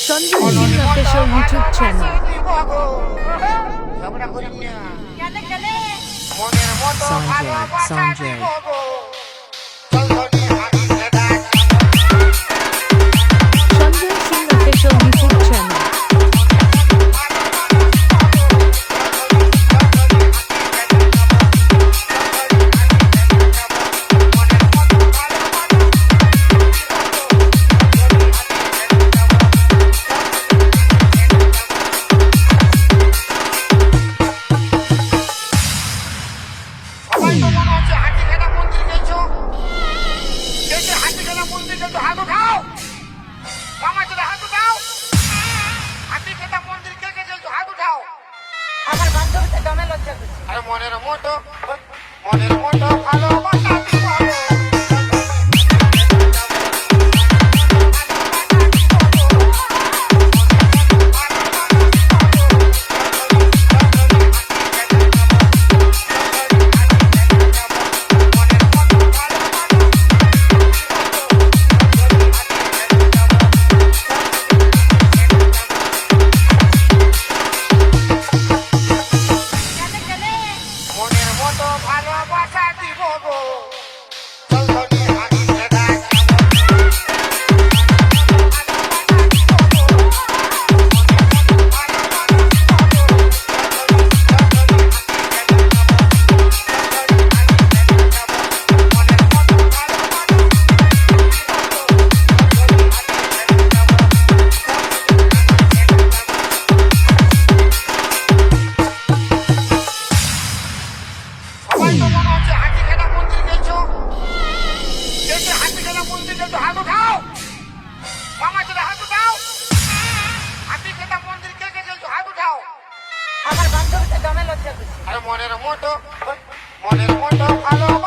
Sanjay Singh official YouTube channel. Sanjay. Sanjay Singh official YouTube channel. মনের মতো ভালোবাসা দিব গো হাত উঠাও মামা চলে হাত উঠাও হাতি খেতা মন্দির কে কে চলছো হাত উঠাও আমার বান্ধবীটা দমে লজ্জা করছে আরে মনের মতো ভালো